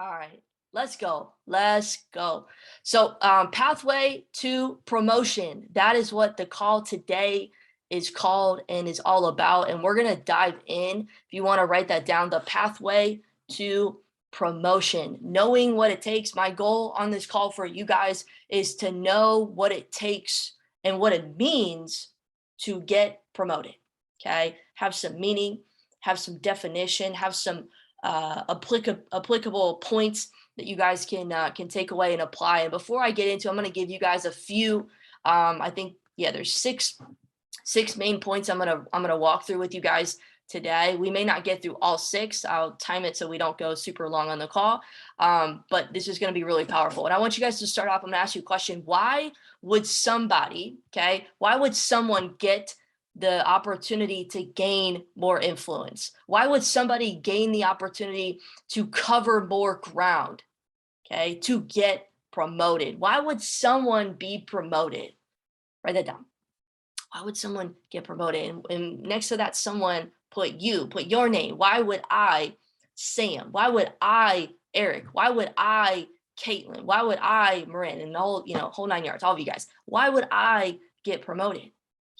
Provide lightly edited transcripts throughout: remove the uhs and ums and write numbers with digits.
All right, let's go. Let's go. So, pathway to promotion. That is what the call today is called and is all about. And we're going to dive in. If you want to write that down, the pathway to promotion, knowing what it takes. My goal on this call for you guys is to know what it takes and what it means to get promoted. Okay. Have some meaning, have some definition, have some applicable points that you guys can take away and apply. And before I get into, I'm going to give you guys a few. I think there's six main points I'm gonna walk through with you guys today. We may not get through all six. I'll time it so we don't go super long on the call. But this is going to be really powerful. And I want you guys to start off. I'm going to ask you a question. Why would somebody, okay, why would someone get the opportunity to gain more influence? Why would somebody gain the opportunity to cover more ground, okay, to get promoted? Why would someone be promoted? Write that down. Why would someone get promoted? And next to that, someone put your name. Why would I, Sam? Why would I, Eric? Why would I, Caitlin? Why would I, Marin? And the whole 9 yards, all of you guys. Why would I get promoted?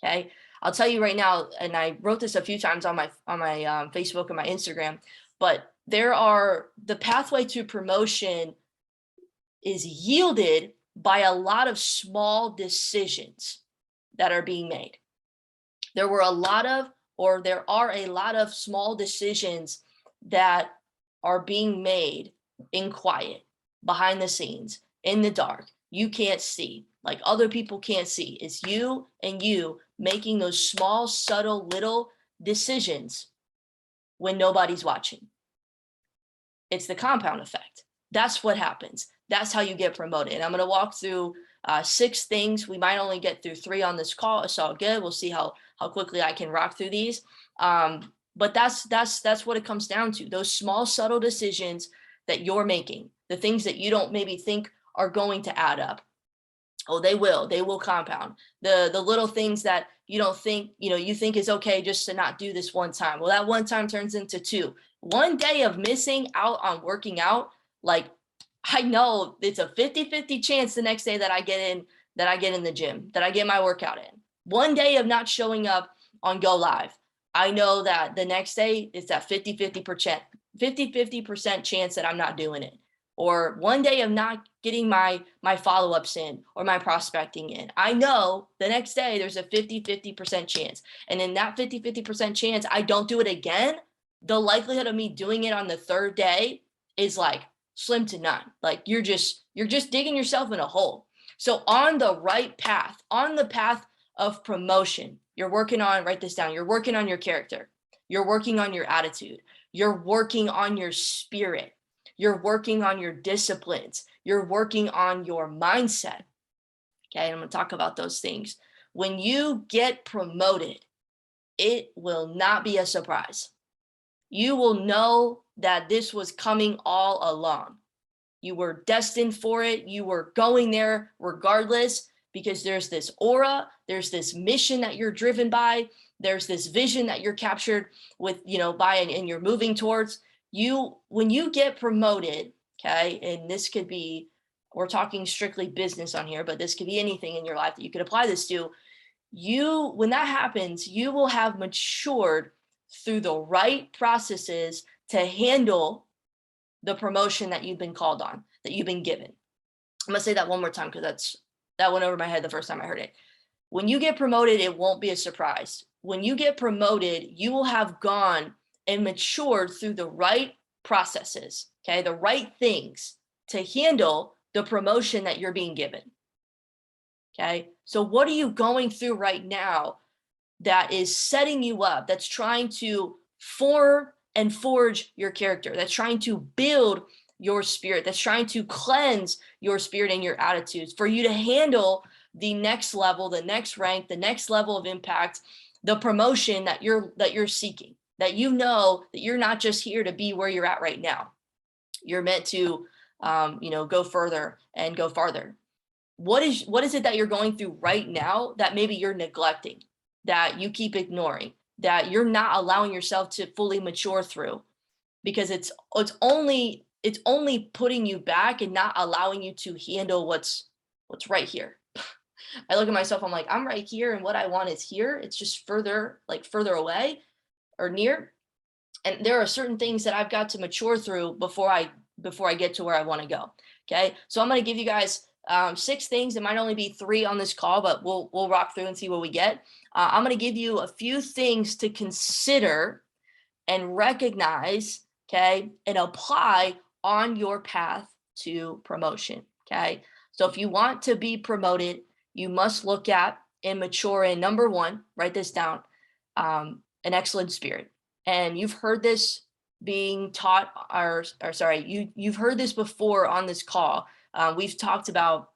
Okay. I'll tell you right now, and I wrote this a few times on my Facebook and my Instagram, but the pathway to promotion is yielded by a lot of small decisions that are being made. There are a lot of small decisions that are being made in quiet, behind the scenes, in the dark. You can't see, like other people can't see. It's you and you making those small, subtle, little decisions when nobody's watching. It's the compound effect. That's what happens. That's how you get promoted. And I'm going to walk through 6 things. We might only get through 3 on this call. It's all good. We'll see how quickly I can rock through these. But that's what it comes down to. Those small, subtle decisions that you're making, the things that you don't maybe think are going to add up. Oh, they will compound. The little things that you don't think, you think is okay just to not do this one time. Well, that one time turns into 2. One day of missing out on working out, like I know it's a 50-50 chance the next day that I get in the gym, that I get my workout in. One day of not showing up on Go Live, I know that the next day it's that 50-50% chance that I'm not doing it. Or one day of not getting my follow-ups in or my prospecting in. I know the next day there's a 50-50% chance. And in that 50-50% chance, I don't do it again, the likelihood of me doing it on the 3rd day is like slim to none. Like you're just digging yourself in a hole. So on the right path, on the path of promotion, you're working on, write this down, you're working on your character. You're working on your attitude. You're working on your spirit. You're working on your disciplines. You're working on your mindset. Okay, and I'm going to talk about those things. When you get promoted, it will not be a surprise. You will know that this was coming all along. You were destined for it. You were going there regardless, because there's this aura, there's this mission that you're driven by, there's this vision that you're captured with, by and you're moving towards. When you get promoted, okay, and this could be, we're talking strictly business on here, but this could be anything in your life that you could apply this to. When that happens, you will have matured through the right processes to handle the promotion that you've been called on, that you've been given. I'm gonna say that one more time because that went over my head the first time I heard it. When you get promoted, it won't be a surprise. When you get promoted, you will have gone and matured through the right processes, okay, the right things to handle the promotion that you're being given. Okay, so what are you going through right now that is setting you up, that's trying to form and forge your character, that's trying to build your spirit, that's trying to cleanse your spirit and your attitudes for you to handle the next level, the next rank, the next level of impact, the promotion that you're seeking, that that you're not just here to be where you're at right now. You're meant to go further and go farther. What is it that you're going through right now that maybe you're neglecting, that you keep ignoring, that you're not allowing yourself to fully mature through? Because it's only it's only putting you back and not allowing you to handle what's right here. I look at myself, I'm like, I'm right here, and what I want is here. It's just further away or near. And there are certain things that I've got to mature through before I get to where I want to go. Okay. So I'm going to give you guys 6 things. It might only be 3 on this call, but we'll rock through and see what we get. I'm going to give you a few things to consider and recognize, okay, and apply on your path to promotion. Okay. So if you want to be promoted, you must look at and mature in, number 1, write this down, an excellent spirit. And you've heard this being taught, or sorry, you've heard this before on this call. We've talked about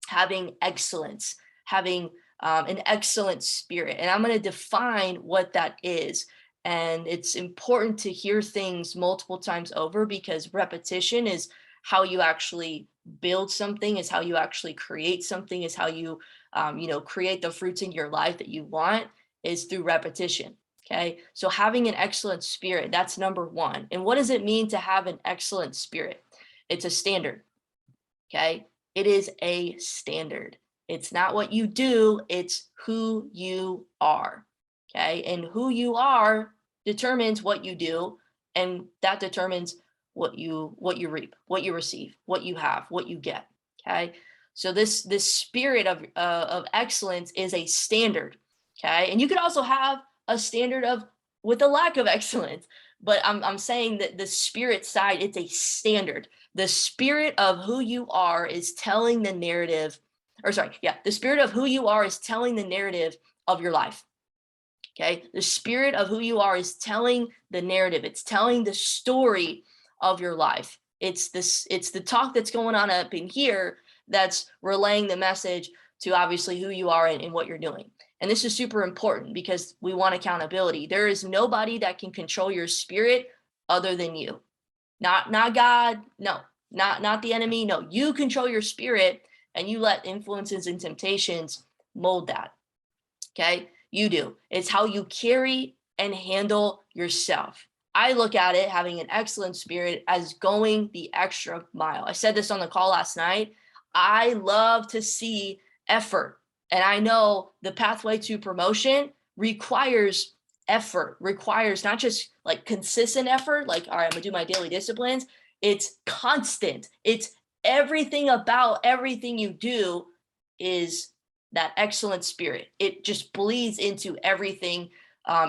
having excellence, having an excellent spirit. And I'm going to define what that is. And it's important to hear things multiple times over, because repetition is how you actually build something, is how you actually create something, is how you, create the fruits in your life that you want, is through repetition. Okay. So having an excellent spirit, that's number 1. And what does it mean to have an excellent spirit? It's a standard. Okay. It is a standard. It's not what you do, it's who you are. Okay. And who you are determines what you do, and that determines what you reap, what you receive, what you have, what you get. Okay. So this spirit of excellence is a standard. Okay. And you could also have a standard of with a lack of excellence, but I'm saying that the spirit side, it's a standard. The spirit of who you are is telling the narrative, the spirit of who you are is telling the narrative of your life. Okay. The spirit of who you are is telling the narrative. It's telling the story of your life. It's the talk that's going on up in here that's relaying the message to obviously who you are and what you're doing. And this is super important because we want accountability. There is nobody that can control your spirit other than you. Not God, no, not the enemy. No, you control your spirit, and you let influences and temptations mold that. Okay, you do. It's how you carry and handle yourself. I look at it, having an excellent spirit, as going the extra mile. I said this on the call last night. I love to see effort. And I know the pathway to promotion requires effort, requires not just like consistent effort, like, all right, I'm gonna do my daily disciplines. It's constant. It's everything about everything you do is that excellent spirit. It just bleeds into everything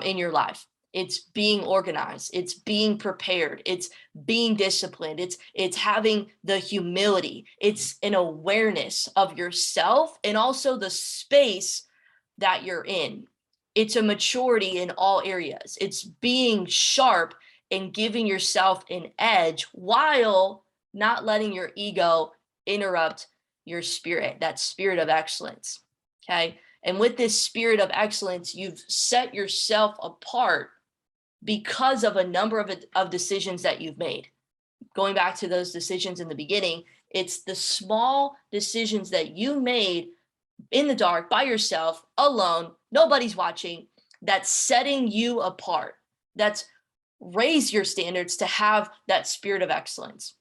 in your life. It's being organized. It's being prepared. It's being disciplined. It's having the humility. It's an awareness of yourself and also the space that you're in. It's a maturity in all areas. It's being sharp and giving yourself an edge while not letting your ego interrupt your spirit, that spirit of excellence. Okay. And with this spirit of excellence, you've set yourself apart because of a number of decisions that you've made. Going back to those decisions in the beginning, it's the small decisions that you made in the dark by yourself, alone, nobody's watching, that's setting you apart. That's raise your standards to have that spirit of excellence.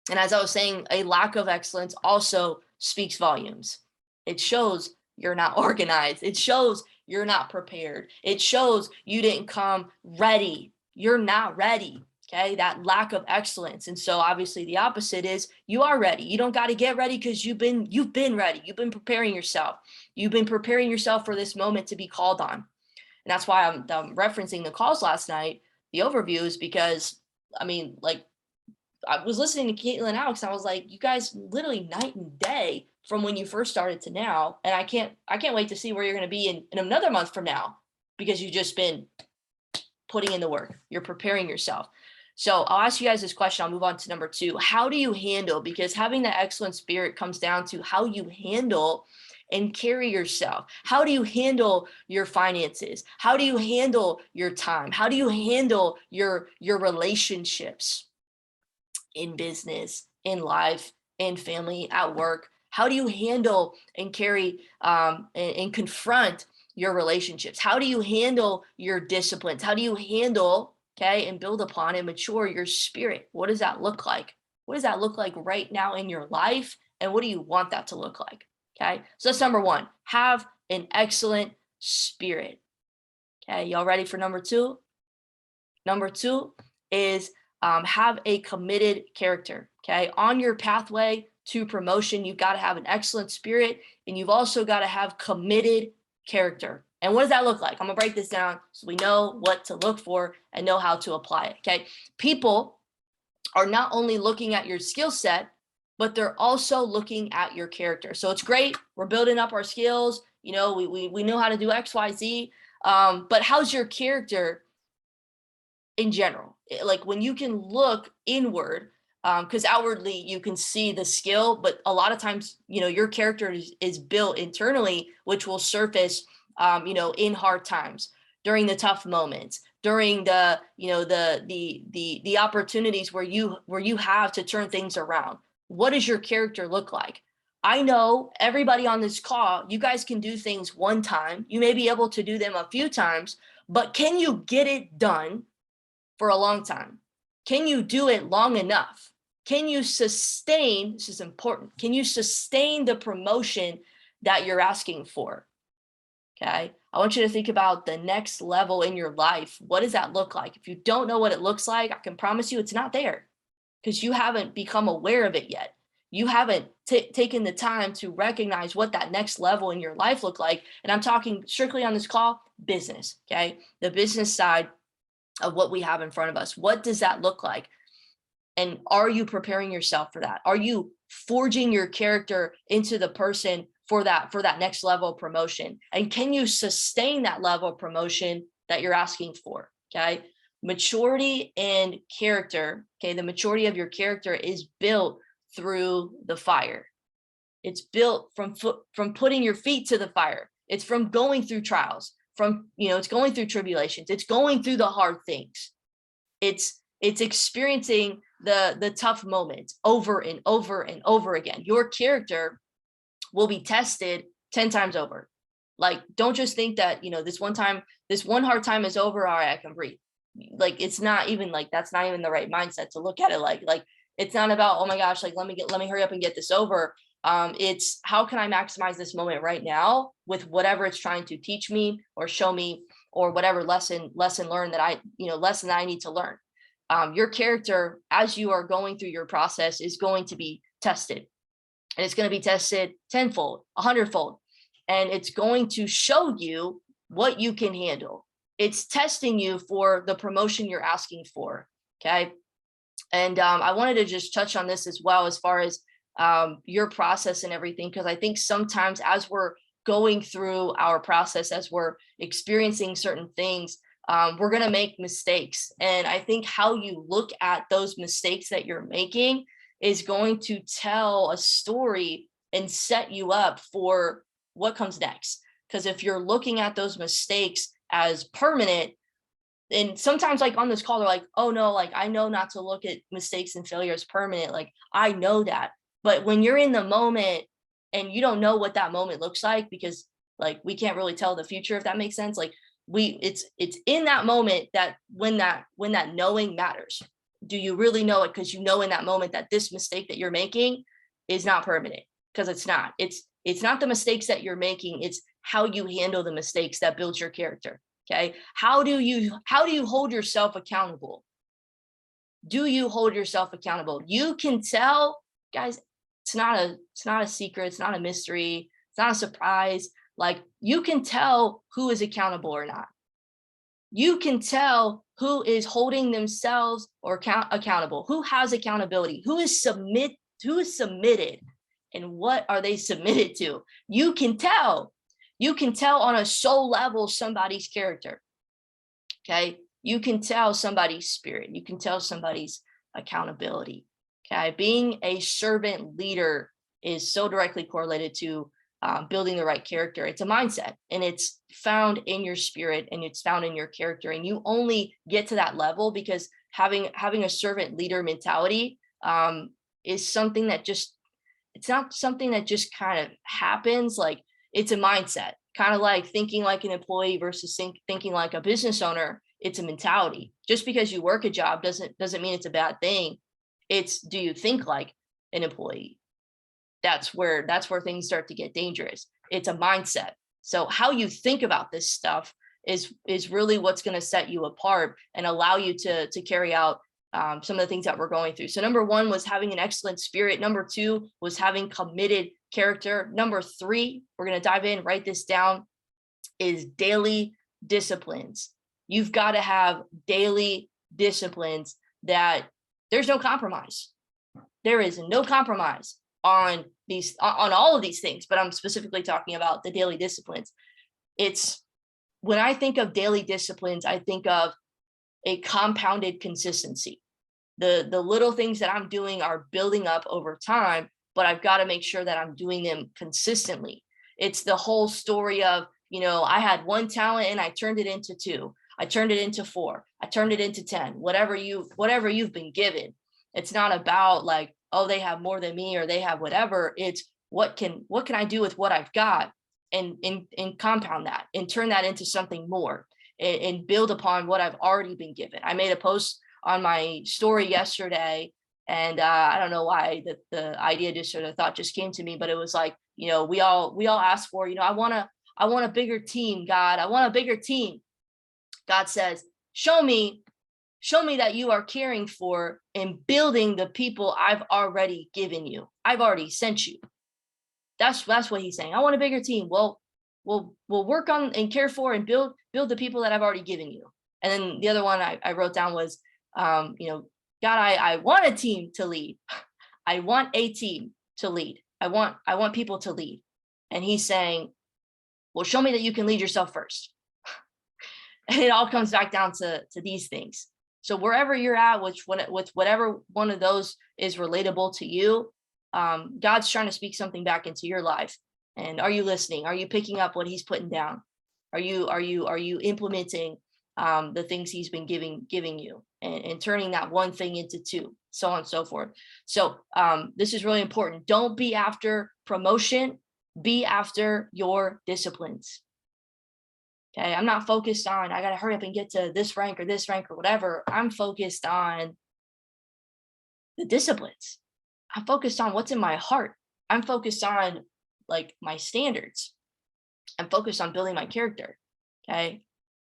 And as I was saying, a lack of excellence also speaks volumes. It shows you're not organized. It shows you're not prepared. It shows you didn't come ready. You're not ready. Okay, that lack of excellence. And so obviously the opposite is you are ready. You don't got to get ready because you've been ready. You've been preparing yourself. You've been preparing yourself for this moment to be called on. And that's why I'm referencing the calls last night, the overview, is because, I mean, like, I was listening to Caitlin and Alex, and I was like, you guys literally night and day from when you first started to now. And I can't wait to see where you're going to be in another month from now, because you've just been putting in the work. You're preparing yourself. So I'll ask you guys this question. I'll move on to number 2. How do you handle, because having that excellent spirit comes down to how you handle and carry yourself. How do you handle your finances? How do you handle your time? How do you handle your relationships in business, in life, in family, at work? How do you handle and carry and confront your relationships? How do you handle your disciplines? How do you handle, okay, and build upon and mature your spirit? What does that look like? What does that look like right now in your life? And what do you want that to look like? Okay. So that's number one, have an excellent spirit. Okay. Y'all ready for number two? Number two is have a committed character. Okay. On your pathway to promotion, you've got to have an excellent spirit, and you've also got to have committed character. And what does that look like? I'm gonna break this down so we know what to look for and know how to apply it. Okay. People are not only looking at your skill set, but they're also looking at your character. So it's great. We're building up our skills. You know, we know how to do X, Y, Z. But how's your character in general? Like when you can look inward, because outwardly you can see the skill, but a lot of times, you know, your character is built internally, which will surface, you know, in hard times, during the tough moments, during the, you know, the opportunities where you have to turn things around. What does your character look like? I know everybody on this call, you guys can do things one time. You may be able to do them a few times, but can you get it done for a long time? Can you do it long enough? Can you sustain, this is important, can you sustain the promotion that you're asking for? Okay, I want you to think about the next level in your life. What does that look like? If you don't know what it looks like, I can promise you it's not there because you haven't become aware of it yet. You haven't taken the time to recognize what that next level in your life look like. And I'm talking strictly on this call, business, okay? The business side of what we have in front of us. What does that look like? And are you preparing yourself for that? Are you forging your character into the person for that next level of promotion? And can you sustain that level of promotion that you're asking for? Okay. Maturity and character. Okay. The maturity of your character is built through the fire. It's built from putting your feet to the fire. It's from going through trials, from, you know, it's going through tribulations. It's going through the hard things. It's experiencing the tough moments over and over and over again. Your character will be tested 10 times over. Like, don't just think that, you know, this one hard time is over. All right, I can breathe. Like, it's not even like, that's not even the right mindset to look at it. Like it's not about, oh my gosh, like, let me hurry up and get this over. It's how can I maximize this moment right now with whatever it's trying to teach me or show me, or whatever lesson learned that lesson that I need to learn. Your character, as you are going through your process, is going to be tested, and it's going to be tested tenfold, 100-fold, and it's going to show you what you can handle. It's testing you for the promotion you're asking for. Okay. And I wanted to just touch on this as well, as far as your process and everything, because I think sometimes as we're going through our process, as we're experiencing certain things, we're going to make mistakes. And I think how you look at those mistakes that you're making is going to tell a story and set you up for what comes next. Because if you're looking at those mistakes as permanent, and sometimes, like on this call, they're like, oh no, like I know not to look at mistakes and failure as permanent. Like I know that. But when you're in the moment and you don't know what that moment looks like, because like we can't really tell the future, if that makes sense. Like it's in that moment that when that knowing matters. Do you really know it? Because you know in that moment that this mistake that you're making is not permanent, because it's not. It's not the mistakes that you're making, it's how you handle the mistakes that builds your character. Okay. How do you hold yourself accountable? Do you hold yourself accountable? You can tell, guys, it's not a secret, it's not a mystery, it's not a surprise. Like you can tell who is accountable or not. You can tell who is holding themselves or accountable, who has accountability, who is submitted, and what are they submitted to. You can tell on a soul level somebody's character. Okay. You can tell somebody's spirit. You can tell somebody's accountability. Okay. Being a servant leader is so directly correlated to building the right character. It's a mindset, and it's found in your spirit, and it's found in your character. And you only get to that level because having a servant leader mentality is something that it's not something that just kind of happens. Like it's a mindset, kind of like thinking like an employee versus thinking like a business owner. It's a mentality. Just because you work a job doesn't mean it's a bad thing. It's, do you think like an employee? That's where things start to get dangerous. It's a mindset. So how you think about this stuff is really what's going to set you apart and allow you to carry out some of the things that we're going through. So number one was having an excellent spirit. Number two was having committed character. Number three, we're going to dive in, write this down, is daily disciplines. You've got to have daily disciplines that there's no compromise. There is no compromise on all of these things, but I'm specifically talking about the daily disciplines. It's, when I think of daily disciplines, I think of a compounded consistency. The little things that I'm doing are building up over time, but I've got to make sure that I'm doing them consistently. It's the whole story of, I had one talent and I turned it into two. I turned it into four. I turned it into 10, whatever you've been given. It's not about like, oh, they have more than me or they have whatever. It's what can I do with what I've got and compound that and turn that into something more and build upon what I've already been given. I made a post on my story yesterday, and I don't know why the idea just sort of thought just came to me, but it was like, we all ask for, I want a bigger team, God. I want a bigger team. God says, show me that you are caring for and building the people I've already given you. I've already sent you. That's what he's saying. I want a bigger team. Well, we'll work on and care for and build the people that I've already given you. And then the other one I wrote down was, God, I want a team to lead. I want a team to lead. I want people to lead. And he's saying, well, show me that you can lead yourself first. And it all comes back down to these things. So wherever you're at, with whatever one of those is relatable to you, God's trying to speak something back into your life. And are you listening? Are you picking up what he's putting down? Are you implementing the things he's been giving you and turning that one thing into two, so on and so forth. So this is really important. Don't be after promotion, be after your disciplines. Okay, I'm not focused on, I got to hurry up and get to this rank or whatever. I'm focused on the disciplines. I'm focused on what's in my heart. I'm focused on like my standards. I'm focused on building my character. Okay.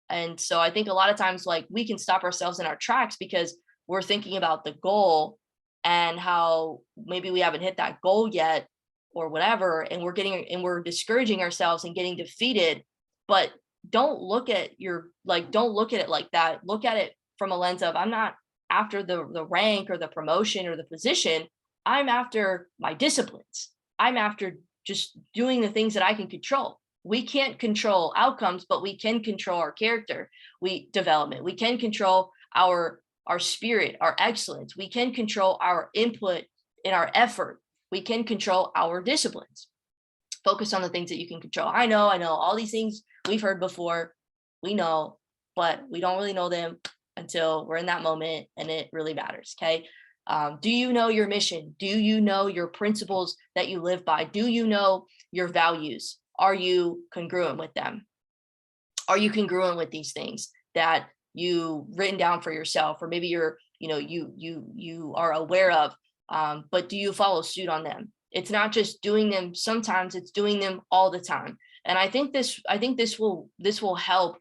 And so I think a lot of times like we can stop ourselves in our tracks because we're thinking about the goal and how maybe we haven't hit that goal yet or whatever. And we're discouraging ourselves and getting defeated. But don't look at it like that. Look at it from a lens of, I'm not after the rank or the promotion or the position. I'm after my disciplines. I'm after just doing the things that I can control. We can't control outcomes, but we can control our character, development. We can control our spirit, our excellence. We can control our input and our effort. We can control our disciplines. Focus on the things that you can control. I know all these things we've heard before. We know, but we don't really know them until we're in that moment and it really matters. Okay. Do you know your mission? Do you know your principles that you live by? Do you know your values? Are you congruent with them? Are you congruent with these things that you written down for yourself, or maybe you are aware of, but do you follow suit on them? It's not just doing them sometimes, it's doing them all the time. And I think this will help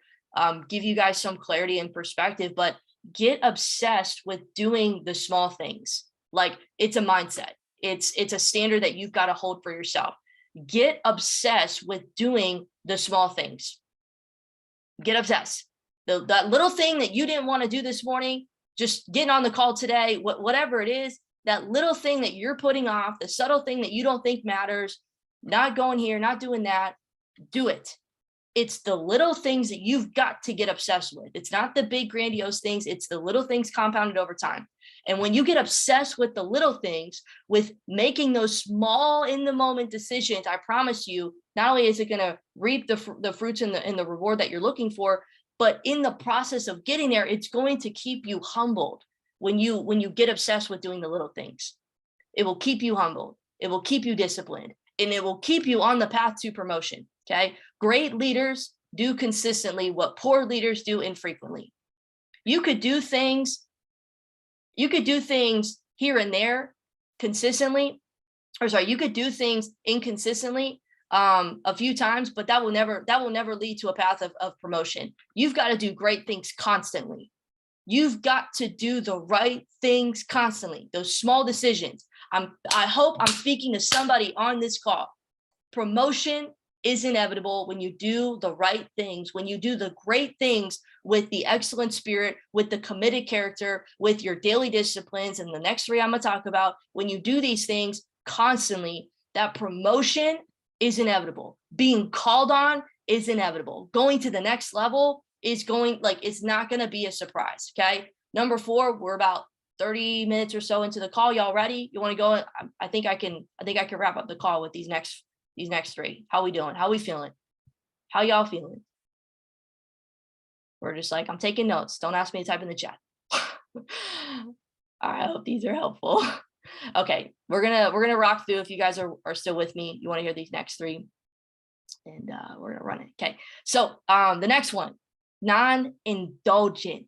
give you guys some clarity and perspective, but get obsessed with doing the small things. Like, it's a mindset. It's a standard that you've got to hold for yourself. Get obsessed with doing the small things. Get obsessed. That little thing that you didn't want to do this morning, just getting on the call today, whatever it is, that little thing that you're putting off, the subtle thing that you don't think matters, not going here, not doing that, do it. It's the little things that you've got to get obsessed with. It's not the big grandiose things. It's the little things compounded over time. And when you get obsessed with the little things, with making those small in the moment decisions, I promise you, not only is it going to reap the fruits and the reward that you're looking for, but in the process of getting there, it's going to keep you humbled. When you get obsessed with doing the little things, it will keep you humbled. It will keep you disciplined, and it will keep you on the path to promotion. Okay. Great leaders do consistently what poor leaders do infrequently. You could do things here and there consistently, or sorry, you could do things inconsistently a few times, but that will never lead to a path of promotion. You've got to do great things constantly. You've got to do the right things constantly, those small decisions. I hope I'm speaking to somebody on this call. Promotion is inevitable when you do the right things, when you do the great things with the excellent spirit, with the committed character, with your daily disciplines, and the next three I'm going to talk about. When you do these things constantly, that promotion is inevitable. Being called on is inevitable. Going to the next level is it's not going to be a surprise. Okay. Number 4, we're about 30 minutes or so into the call. Y'all ready? You want to go? I think I can wrap up the call with these next 3. How we doing? How we feeling? How y'all feeling? We're just like, I'm taking notes. Don't ask me to type in the chat. I hope these are helpful. Okay, we're gonna rock through. If you guys are still with me, you want to hear these next 3, and we're gonna run it. Okay, so the next one, non-indulgent.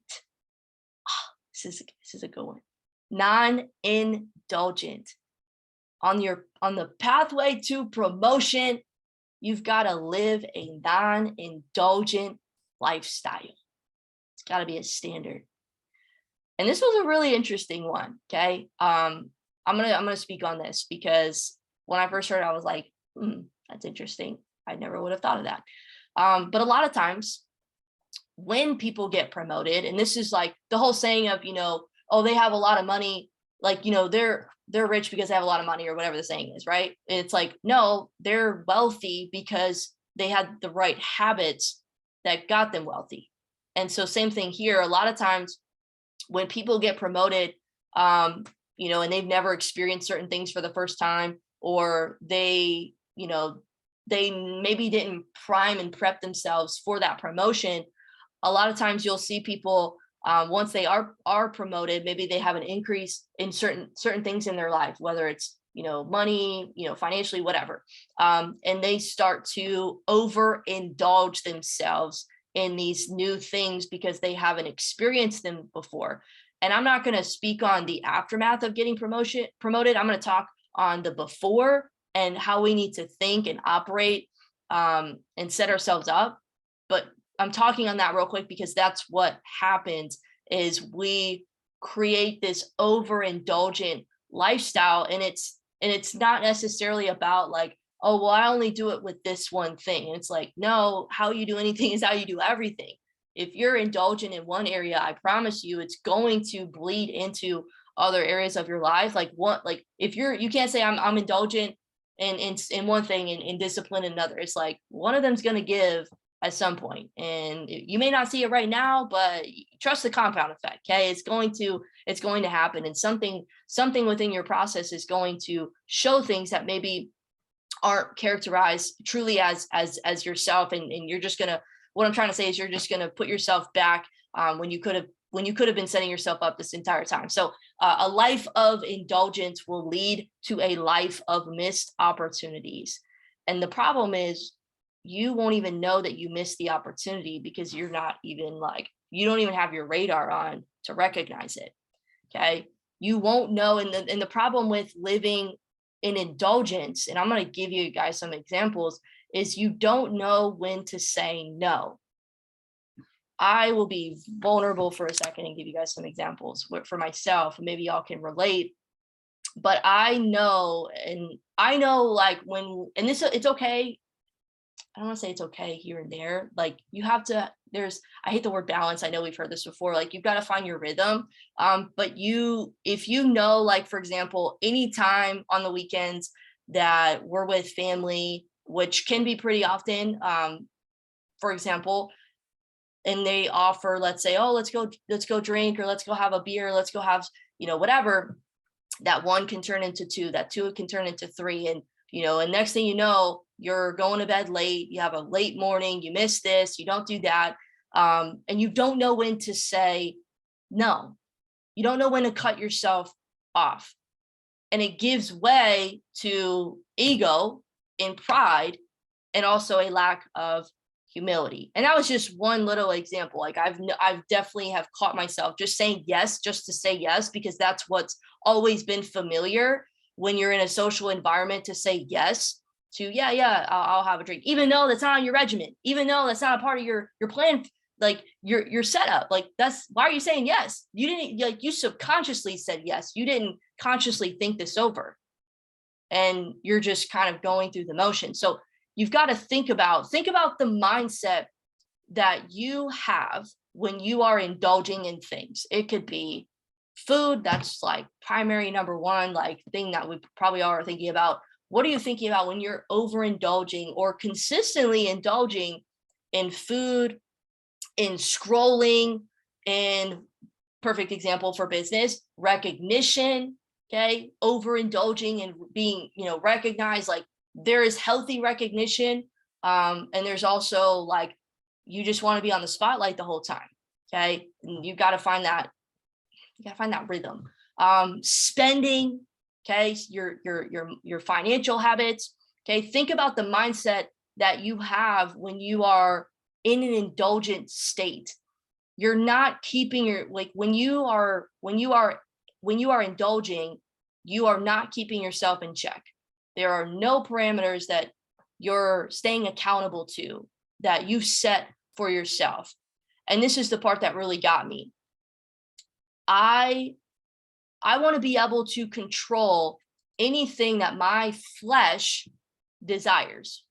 This is a good one. Non-indulgent. On the pathway to promotion, you've got to live a non-indulgent lifestyle. It's got to be a standard. And this was a really interesting one. Okay. I'm gonna speak on this because when I first heard it, I was like, that's interesting. I never would have thought of that. But a lot of times when people get promoted, and this is like the whole saying of, oh, they have a lot of money, like, they're rich because they have a lot of money, or whatever the saying is, right? It's like, no, they're wealthy because they had the right habits that got them wealthy. And so same thing here. A lot of times when people get promoted, and they've never experienced certain things for the first time, or they maybe didn't prime and prep themselves for that promotion. A lot of times you'll see people, once they are promoted, maybe they have an increase in certain things in their life, whether it's, money, financially, whatever. And they start to overindulge themselves in these new things because they haven't experienced them before. And I'm not going to speak on the aftermath of getting promoted. I'm going to talk on the before and how we need to think and operate, and set ourselves up. But I'm talking on that real quick because that's what happens is we create this overindulgent lifestyle, and it's not necessarily about like, oh, well, I only do it with this one thing. And it's like, no, how you do anything is how you do everything. If you're indulgent in one area, I promise you it's going to bleed into other areas of your life. Like if you can't say I'm indulgent in one thing and in discipline in another. It's like one of them's going to give at some point, and you may not see it right now, but trust the compound effect. Okay, it's going to happen, and something within your process is going to show things that maybe aren't characterized truly as yourself, and you're just gonna, what I'm trying to say is you're just gonna put yourself back when you could have been setting yourself up this entire time. So a life of indulgence will lead to a life of missed opportunities, and the problem is you won't even know that you missed the opportunity because you're not even you don't even have your radar on to recognize it. Okay, you won't know. And the problem with living in indulgence, and I'm going to give you guys some examples, is you don't know when to say no. I will be vulnerable for a second and give you guys some examples for myself. Maybe y'all can relate. But I know like when, and this, it's okay. I don't want to say it's okay here and there. Like you have to, I hate the word balance. I know we've heard this before. Like you've got to find your rhythm. But if you know, like, for example, anytime on the weekends that we're with family, which can be pretty often, for example, and they offer, let's say, oh, let's go drink, or let's go have a beer, let's go have, whatever, that 1 can turn into 2, that 2 can turn into 3. And, and next thing you know, you're going to bed late, you have a late morning, you miss this, you don't do that. And you don't know when to say no. You don't know when to cut yourself off. And it gives way to ego and pride, and also a lack of humility. And that was just one little example. Like I've definitely have caught myself just saying yes, just to say yes, because that's what's always been familiar when you're in a social environment, to say yes to, yeah, I'll have a drink, even though that's not on your regimen, even though that's not a part of your plan, like your setup. Like, that's why are you saying yes? You didn't, like, you subconsciously said yes. You didn't consciously think this over, and you're just kind of going through the motion. So you've got to think about the mindset that you have when you are indulging in things. It could be food. That's like primary number one, like thing that we probably all are thinking about. What are you thinking about when you're overindulging or consistently indulging in food, in scrolling, in, perfect example for business, recognition, okay? Overindulging and being, recognized. Like, there is healthy recognition. And there's also like, you just want to be on the spotlight the whole time. Okay. And you got to find that rhythm. Spending, okay, your financial habits. Okay. Think about the mindset that you have when you are in an indulgent state. You're not keeping your, like, when you are indulging, you are not keeping yourself in check. There are no parameters that you're staying accountable to, that you set for yourself. And this is the part that really got me. I want to be able to control anything that my flesh desires.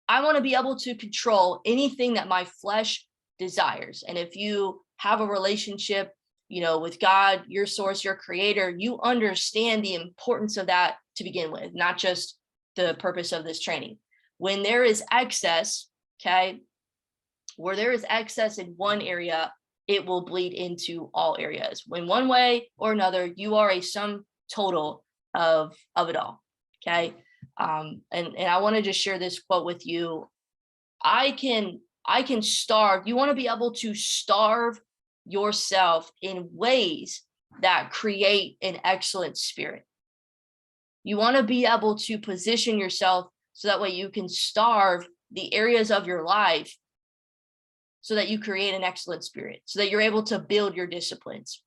I want to be able to control anything that my flesh desires. And if you have a relationship, with God, your source, your creator, you understand the importance of that to begin with, not just the purpose of this training. When there is excess, okay, where there is excess in one area, it will bleed into all areas. When one way or another, you are a sum total of it all. Okay. And I want to just share this quote with you. I can starve. You want to be able to starve yourself in ways that create an excellent spirit. You want to be able to position yourself so that way you can starve the areas of your life so that you create an excellent spirit, so that you're able to build your disciplines.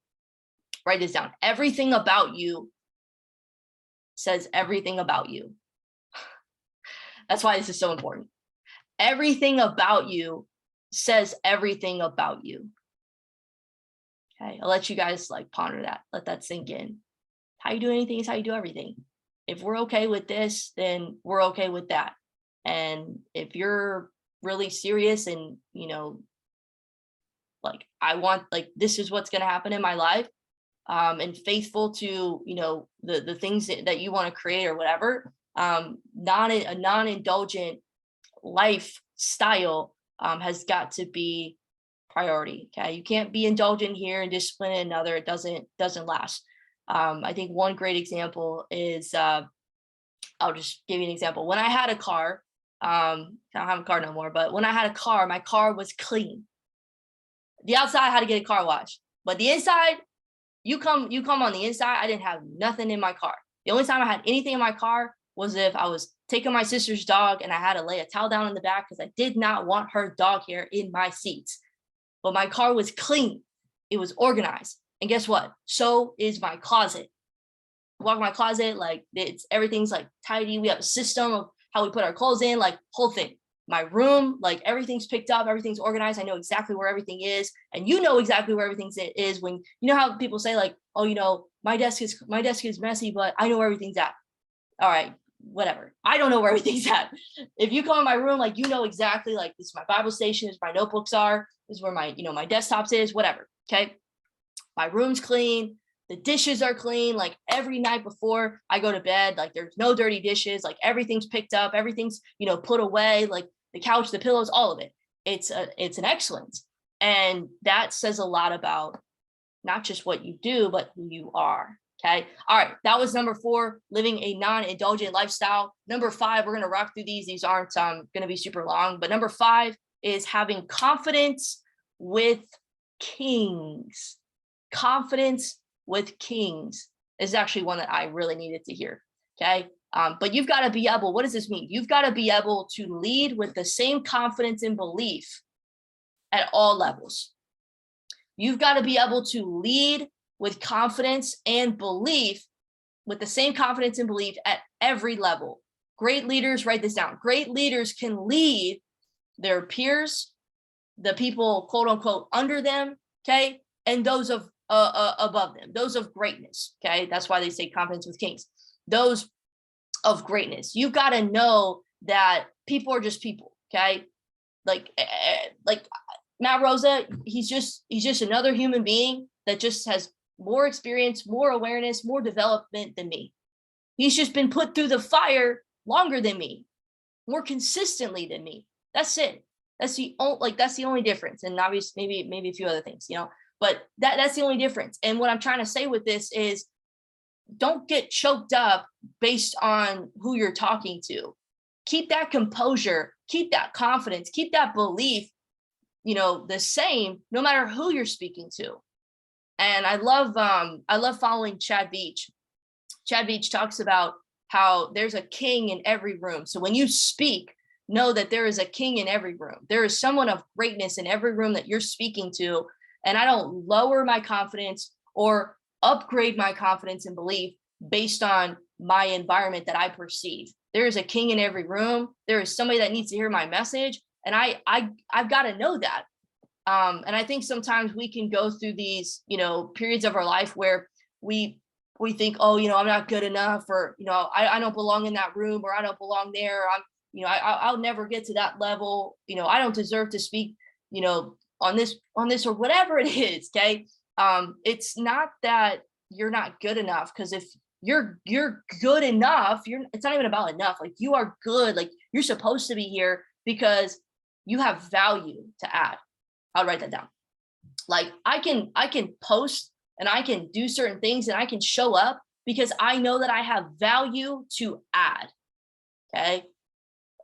Write this down. Everything about you says everything about you. That's why this is so important. Everything about you says everything about you. Okay, I'll let you guys ponder that. Let that sink in. How you do anything is how you do everything. If we're okay with this, then we're okay with that. And if you're really serious and, I want, this is what's going to happen in my life, and faithful to, the things that you want to create or whatever, a non-indulgent lifestyle has got to be priority. Okay, you can't be indulgent here and discipline in another. It doesn't last. I think one great example is, I'll just give you an example. When I had a car, I don't have a car no more, but when I had a car, my car was clean. The outside I had to get a car wash, but the inside, you come on the inside, I didn't have nothing in my car. The only time I had anything in my car was if I was taking my sister's dog and I had to lay a towel down in the back because I did not want her dog hair in my seats. But my car was clean. It was organized. And guess what? So is my closet. Walk my closet, everything's tidy. We have a system of how we put our clothes in, whole thing. My room, everything's picked up, everything's organized. I know exactly where everything is. And you know exactly where everything is when, how people say oh, my desk is messy, but I know where everything's at. All right, whatever. I don't know where everything's at. If you come in my room, you know exactly, this is my Bible station, this is where my notebooks are, this is where my, my desktops is, whatever. Okay. My room's clean. The dishes are clean. Every night before I go to bed, there's no dirty dishes. Everything's picked up. Everything's, put away, the couch, the pillows, all of it. It's an excellence. And that says a lot about not just what you do, but who you are. Okay. All right. That was number 4, living a non-indulgent lifestyle. Number 5, we're going to rock through these. These aren't going to be super long, but number 5 is having confidence with kings. Confidence with kings is actually one that I really needed to hear. Okay. But you've got to be able, what does this mean? You've got to be able to lead with the same confidence and belief at all levels. You've got to be able to lead with confidence and belief, with the same confidence and belief at every level. Great leaders, write this down. Great leaders can lead their peers, the people, quote unquote, under them, okay, and those of above them, those of greatness, okay. That's why they say confidence with kings. Those of greatness. You've got to know that people are just people, okay. Like Matt Rosa, he's just another human being that just has more experience, more awareness, more development than me. He's just been put through the fire longer than me, more consistently than me. That's it. That's the only difference. And obviously maybe a few other things, you know, but that's the only difference. And what I'm trying to say with this is, don't get choked up based on who you're talking to. Keep that composure, keep that confidence, keep that belief, you know, the same, no matter who you're speaking to. And I love following Chad Beach. Chad Beach talks about how there's a king in every room. So when you speak, know that there is a king in every room. There is someone of greatness in every room that you're speaking to. And I don't lower my confidence or upgrade my confidence and belief based on my environment that I perceive. There is a king in every room. There is somebody that needs to hear my message. And I've got to know that. And I think sometimes we can go through these, you know, periods of our life where we think, oh, you know, I'm not good enough, or, you know, I don't belong in that room, or I don't belong there. I'll never get to that level. You know, I don't deserve to speak, you know, on this, or whatever it is. Okay. It's not that you're not good enough, because if you're good enough, it's not even about enough. Like, you are good. Like, you're supposed to be here because you have value to add. I'll write that down. Like, I can post and I can do certain things and I can show up because I know that I have value to add. Okay.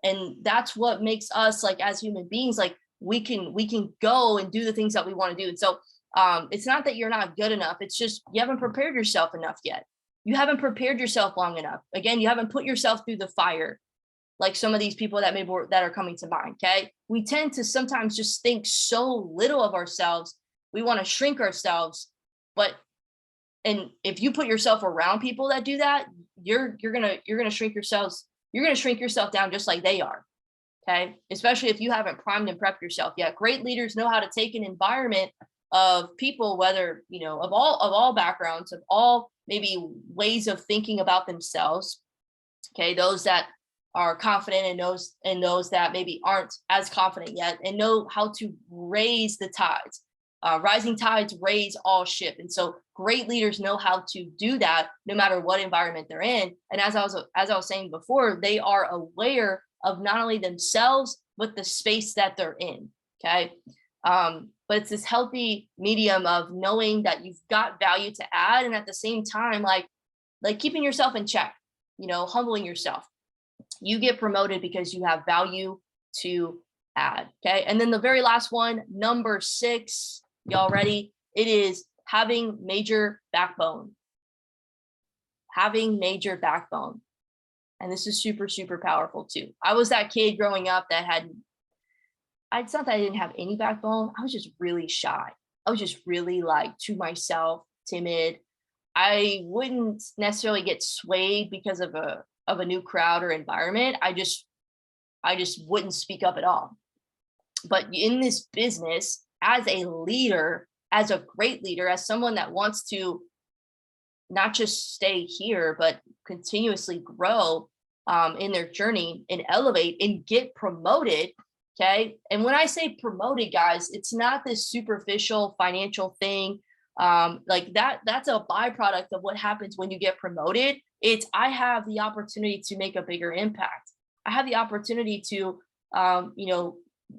And that's what makes us, like, as human beings, like, we can go and do the things that we want to do. And so it's not that you're not good enough. It's just you haven't prepared yourself enough yet. You haven't prepared yourself long enough. Again, you haven't put yourself through the fire, like some of these people that that are coming to mind. Okay. We tend to sometimes just think so little of ourselves. We want to shrink ourselves, and if you put yourself around people that do that, you're gonna shrink yourselves. You're gonna shrink yourself down just like they are. Okay. Especially if you haven't primed and prepped yourself yet. Great leaders know how to take an environment of people, whether, you know, of all backgrounds, of all maybe ways of thinking about themselves. Okay. Those that are confident, and those that maybe aren't as confident yet, and know how to raise the tides. Rising tides raise all ship. And so great leaders know how to do that no matter what environment they're in. And as I was saying before, they are aware of not only themselves, but the space that they're in. Okay. But it's this healthy medium of knowing that you've got value to add, and at the same time, like keeping yourself in check, you know, humbling yourself. You get promoted because you have value to add. Okay. And then the very last one, number 6, y'all ready? It is having major backbone. Having major backbone. And this is super, super powerful too. I was that kid growing up that it's not that I didn't have any backbone. I was just really shy. I was just really, like, to myself, timid. I wouldn't necessarily get swayed because of a new crowd or environment. I just wouldn't speak up at all. But in this business, as a leader, as a great leader, as someone that wants to not just stay here, but continuously grow in their journey and elevate and get promoted. Okay. And when I say promoted, guys, it's not this superficial financial thing. Like that's a byproduct of what happens when you get promoted. It's, I have the opportunity to make a bigger impact. I have the opportunity to, you know,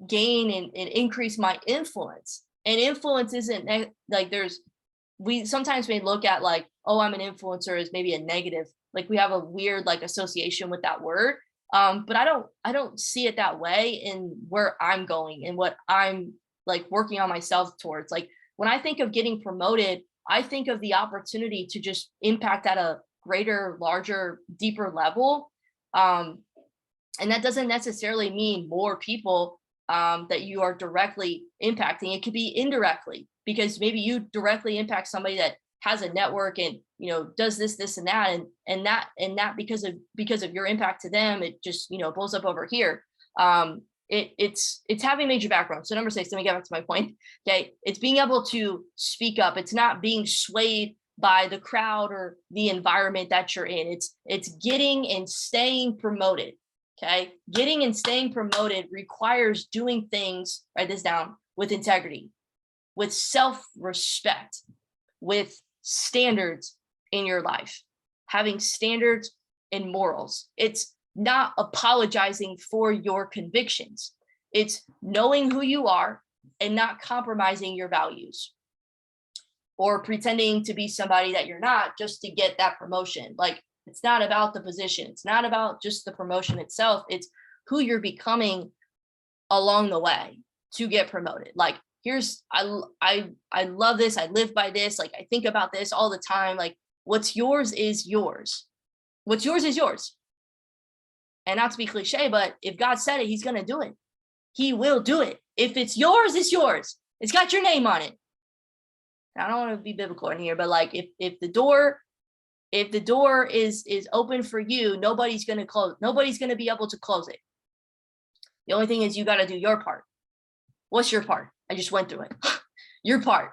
gain and increase my influence. And influence isn't like, we sometimes may look at like, oh, I'm an influencer as maybe a negative. Like, we have a weird like association with that word. But I don't see it that way in where I'm going and what I'm like working on myself towards. Like, when I think of getting promoted, I think of the opportunity to just impact at greater, larger, deeper level. And that doesn't necessarily mean more people that you are directly impacting. It could be indirectly, because maybe you directly impact somebody that has a network and, you know, does this and that, and that because of your impact to them, it just, you know, blows up over here. It's having major background. So number 6, let me get back to my point. Okay, it's being able to speak up. It's not being swayed by the crowd or the environment that you're in. It's getting and staying promoted. Okay, getting and staying promoted requires doing things, write this down, with integrity, with self-respect, with standards in your life, having standards and morals. It's not apologizing for your convictions. It's knowing who you are and not compromising your values or pretending to be somebody that you're not just to get that promotion. Like, it's not about the position. It's not about just the promotion itself. It's who you're becoming along the way to get promoted. Like, here's, I love this. I live by this. Like, I think about this all the time. Like, what's yours is yours. What's yours is yours. And not to be cliche, but if God said it, he's going to do it. He will do it. If it's yours, it's yours. It's got your name on it. I don't want to be biblical in here, but like, if the door is open for you, nobody's going to close. Nobody's going to be able to close it. The only thing is you got to do your part. What's your part? I just went through it. Your part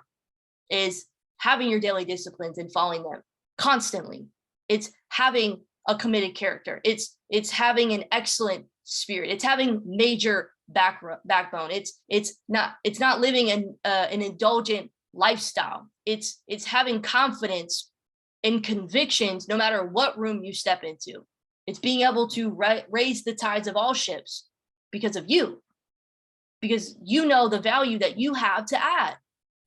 is having your daily disciplines and following them constantly. It's having a committed character. It's having an excellent spirit. It's having major backbone. It's not living an indulgent lifestyle. It's having confidence and convictions no matter what room you step into. It's being able to raise the tides of all ships because of you, because you know the value that you have to add.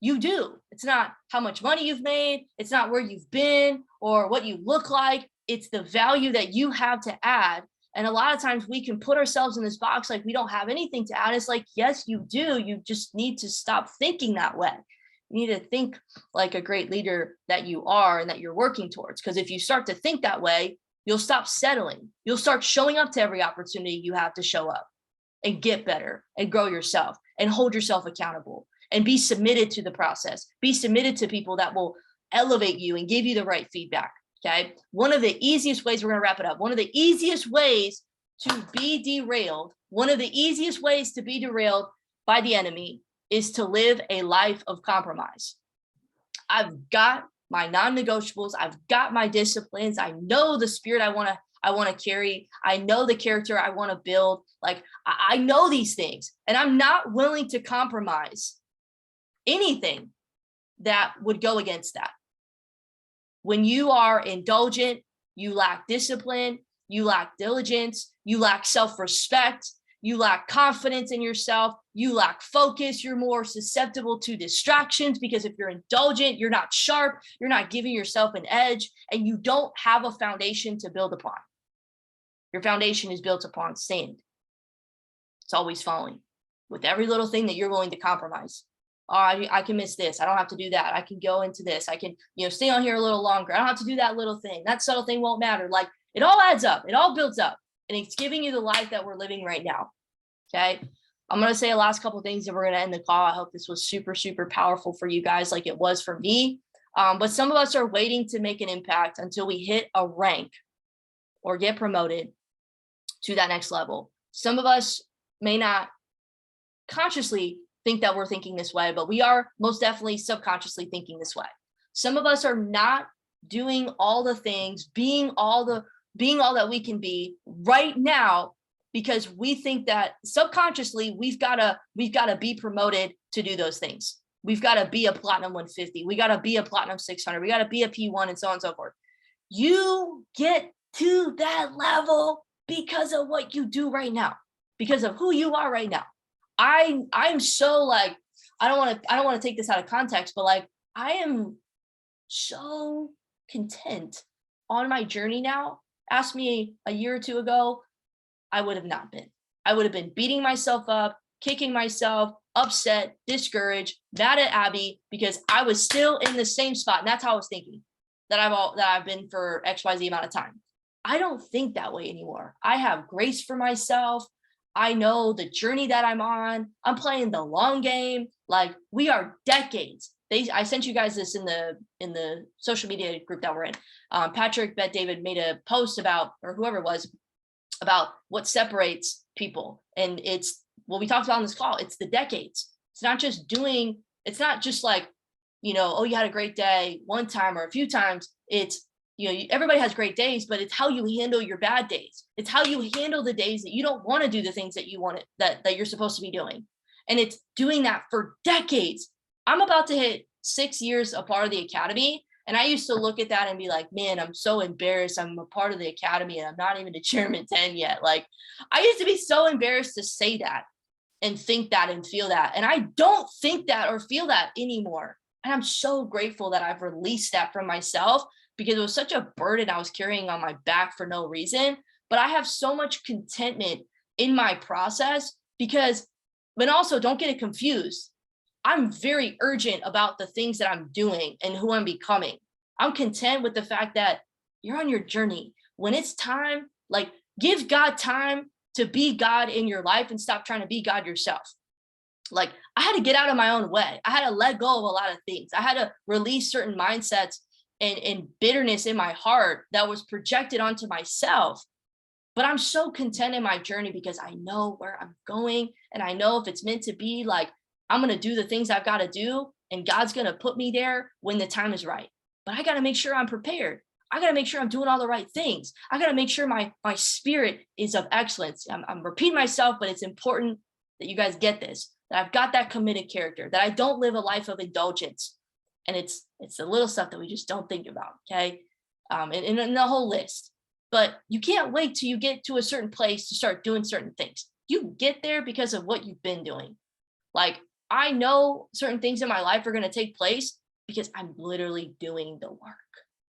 You do. It's not how much money you've made. It's not where you've been or what you look like. It's the value that you have to add. And a lot of times we can put ourselves in this box like we don't have anything to add. It's like, yes, you do. You just need to stop thinking that way. You need to think like a great leader that you are and that you're working towards. Because if you start to think that way, you'll stop settling. You'll start showing up to every opportunity you have to show up and get better and grow yourself and hold yourself accountable and be submitted to the process. Be submitted to people that will elevate you and give you the right feedback. Okay. One of the easiest ways, we're going to wrap it up. One of the easiest ways to be derailed, by the enemy is to live a life of compromise. I've got my non-negotiables. I've got my disciplines. I know the spirit I want to carry. I know the character I want to build. Like, I know these things, and I'm not willing to compromise anything that would go against that. When you are indulgent, you lack discipline, you lack diligence, you lack self-respect, you lack confidence in yourself, you lack focus, you're more susceptible to distractions, because if you're indulgent, you're not sharp, you're not giving yourself an edge, and you don't have a foundation to build upon. Your foundation is built upon sand. It's always falling with every little thing that you're willing to compromise. Oh, I can miss this. I don't have to do that. I can go into this. I can, stay on here a little longer. I don't have to do that little thing. That subtle thing won't matter. Like, it all adds up. It all builds up, and it's giving you the life that we're living right now. Okay. I'm going to say a last couple of things and we're going to end the call. I hope this was super, super powerful for you guys, like it was for me. But some of us are waiting to make an impact until we hit a rank or get promoted to that next level. Some of us may not consciously think that we're thinking this way, but we are most definitely subconsciously thinking this way. Some of us are not doing all the things, being all that we can be right now, because we think that subconsciously we've got to be promoted to do those things. We've got to be a platinum 150. We got to be a platinum 600. We got to be a P1, and so on and so forth. You get to that level because of what you do right now, because of who you are right now. I'm so like, I don't want to take this out of context, but like, I am so content on my journey now. Ask me a year or two ago, I would have not been. I would have been beating myself up, kicking myself, upset, discouraged, mad at Abby, because I was still in the same spot. And that's how I was thinking. that I've been for XYZ amount of time. I don't think that way anymore. I have grace for myself. I know the journey that I'm on. I'm playing the long game. Like, we are decades. I sent you guys this in the social media group that we're in. Patrick Bet David made a post about, or whoever it was, about what separates people. And it's what we talked about on this call. It's the decades. It's not just like, oh, you had a great day one time or a few times. It's, everybody has great days, but it's how you handle your bad days. It's how you handle the days that you don't want to do the things that you want that you're supposed to be doing. And it's doing that for decades. I'm about to hit 6 years a part of the academy. And I used to look at that and be like, man, I'm so embarrassed. I'm a part of the academy and I'm not even a chairman 10 yet. Like, I used to be so embarrassed to say that and think that and feel that. And I don't think that or feel that anymore. And I'm so grateful that I've released that from myself, because it was such a burden I was carrying on my back for no reason. But I have so much contentment in my process but also don't get it confused. I'm very urgent about the things that I'm doing and who I'm becoming. I'm content with the fact that you're on your journey. When it's time, like, give God time to be God in your life and stop trying to be God yourself. Like, I had to get out of my own way. I had to let go of a lot of things. I had to release certain mindsets and bitterness in my heart that was projected onto myself. But I'm so content in my journey because I know where I'm going. And I know if it's meant to be, like, I'm going to do the things I've got to do, and God's going to put me there when the time is right. But I got to make sure I'm prepared. I got to make sure I'm doing all the right things. I got to make sure my spirit is of excellence. I'm repeating myself, but it's important that you guys get this, that I've got that committed character, that I don't live a life of indulgence. And it's the little stuff that we just don't think about. Okay. And the whole list. But you can't wait till you get to a certain place to start doing certain things. You get there because of what you've been doing. Like, I know certain things in my life are going to take place because I'm literally doing the work.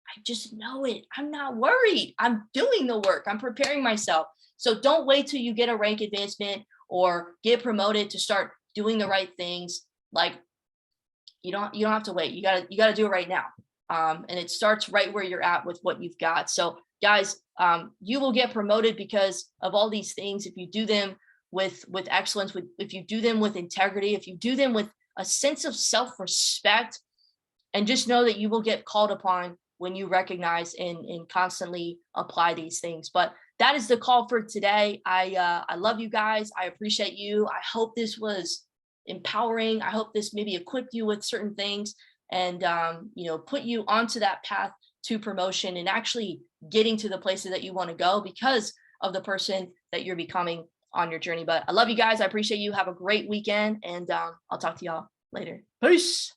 I just know it. I'm not worried. I'm doing the work. I'm preparing myself. So don't wait till you get a rank advancement or get promoted to start doing the right things. Like, you don't have to wait. You gotta do it right now. And it starts right where you're at with what you've got. So guys, you will get promoted because of all these things. If you do them with excellence, if you do them with integrity, if you do them with a sense of self-respect, and just know that you will get called upon when you recognize and constantly apply these things. But that is the call for today. I love you guys. I appreciate you. I hope this was empowering. I hope this maybe equipped you with certain things and put you onto that path to promotion and actually getting to the places that you want to go because of the person that you're becoming on your journey. But I love you guys. I appreciate you. Have a great weekend, and I'll talk to y'all later. Peace.